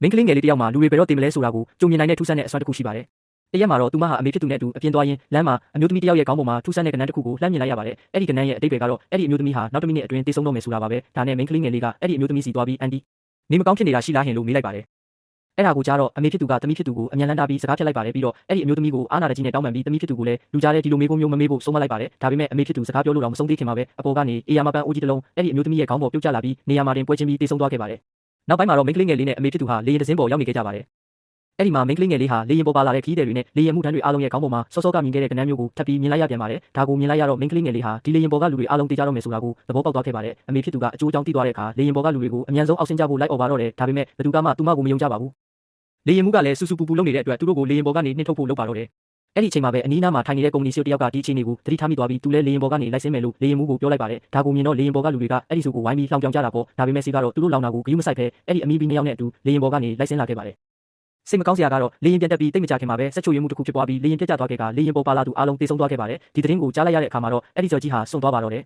မင်းကလေးငယ်လေးတယောက်မှာလူတွေဘယ်တော့တင်မလဲဆိုတာကိုကြုံမြင်နိုင်တဲ့ထူးဆန်းတဲ့အစွမ်းတစ်ခုရှိပါတယ်။တရက်မှာတော့သူမဟာအမေဖြစ်သူနဲ့အတူအပြင်သွားရင်းလမ်းမှာအမျိုးသမီးတယောက်ရဲ့ခေါင်းပေါ်မှာထူးဆန်းတဲ့ကဏ္ဍတစ်ခုကိုလှမ်းမြင်လိုက်ရပါတယ်။အဲ့ဒီကဏ္ဍရဲ့အတိတ်တွေကတော့အဲ့ဒီအမျိုးသမီးဟာနောက်တစ်မိနစ်အတွင်းတည်ဆုံတော့မယ်ဆိုတာပါပဲ။ဒါနဲ့မင်းကလေးငယ်လေးကအဲ့ဒီအမျိုးသမီးစီသွားပြီးအန်တီနေမကောင်းဖြစ်နေတာရှိလားဟင်လို့မေးလိုက်ပါတယ်။အဲ့ဒါကိုကြားတော့အမေဖြစ်သူကသမီးဖြစ်သူကိုအမြန်လန်းတားပြီးစကားဖြတ်လိုက်ပါတယ်ပြီးတော့အဲ့ဒီအမျိုးသမီးကိုအားနာတကြီးနဲ့တောင်းပန်ပြီးသမီးဖြစ်သူကိုလည်းလူကြားတဲ့ဒီလိုမေးခွန်းမျိုးမမေးဖို့ဆုံးမလိုက်ပါတယ်။ဒါပေမဲ့အမေဖြစ်သူစကားပြောလို့တော့မဆုံးသေးခင်မှာပဲအပေါ်ကနေအေယာမပန်းအိုးကြီးတစ်လုံးအဲ့ဒီအမျိုးသမီးရဲ့ခေါင်းပေါ်ပြုတ်ကျလာပြီးနေရာမှာတင်ပွဲချင်းပြီးတည်ဆုံသွားခဲ့ပါတယ်။နောက်ပိုင်းမှာတော့မင်းကလေးငယ်လေးနဲ့အမေဖြစ်သူဟာလေရင်တစ်စင်းပေါ်ရောက်နေခဲ့ကြပါတယ်။အဲ့ဒီမှာမင်းကလေးငယ်လေးဟာလေရင်ပေါ်ပါလာတဲ့ခီးတဲ့တွေနဲ့လေရင်မှုထမ်းတွေအားလုံးရဲ့ခေါင်းပေါ်မှာစောစောကမြင်ခဲ့တဲ့ကဏ္ဍမျိုးကိုထပ်ပြီးမြင်လိုက်ရပြန်ပါတယ်။ဒါကိုမြင်လိုက်ရတော့မင်းကလေးငယ်လေးဟာဒီလေရင်ပေါ်ကလူတွေအားလုံးတေးကြတော့မယ်ဆိုတာကိုသဘောပေါက်သွားခဲ့ပါတယ်။အမေဖြစ်သူကအကျိုးအကြောင်းသိသွားတဲ့အခါလေရင်ပေါ်ကလူတွေကိုအမြန်ဆုံးအောက်ဆင်းကြဖို့လိုက်អော်ပါတော့တယ်။ဒါပေမဲ့ဘသူကမှသူမကိုမယုံကြပါဘူး။လေရင်မှုကလည်းစူစူပူပူလုပ်နေတဲ့အတွက်သူတို့ကိုလေရင်ပေါ်ကနေနှင်ထုတ်ဖို့လုပ်ပါတော့တယ်။အဲ့ဒီအချိန်မှာပဲအနီးနားမှာထိုင်နေတဲ့ကုမ္ပဏီCEOတယောက်ကဒီအချိန်တွေကိုသတိထားမိသွားပြီးသူလည်းလေရင်ပေါ်ကနေလိုက်ဆင်းမယ်လို့လေရင်မှုကိုပြောလိုက်ပါတယ်။ဒါကိုမြင်တော့လေရင်ပေါ်ကလူတွေကအဲ့ဒီစုကိုဝိုင်းပြီးလှောင်ပြောင်ကြတာပေါ့။ဒါပေမဲ့စီကတော့သူတို့လောင်တာကိုဂရုမစိုက်ဘဲအဲ့ဒီအမီးဘီနှစ်ယောက်နဲ့အတူလေရင်ပေါ်ကနေလိုက်ဆင်းလာခဲ့ပါတယ်။စိတ်မကောင်းစရာကတော့လေရင်ပြန်တက်ပြီးတိတ်မကြခင်မှာပဲဆက်ချိုရမှုတစ်ခုဖြစ်ပွားပြီးလေရင်ပြတ်ကျသွားခဲ့ကလေရင်ပေါ်ပါလာသူအားလုံးတေဆုံးသွားခဲ့ပါတယ်။ဒီသတင်းကိုကြားလိုက်ရတဲ့အခါမှာတော့အဲ့ဒီကြော်ကြီးဟာစွန့်သွားပါတော့တယ်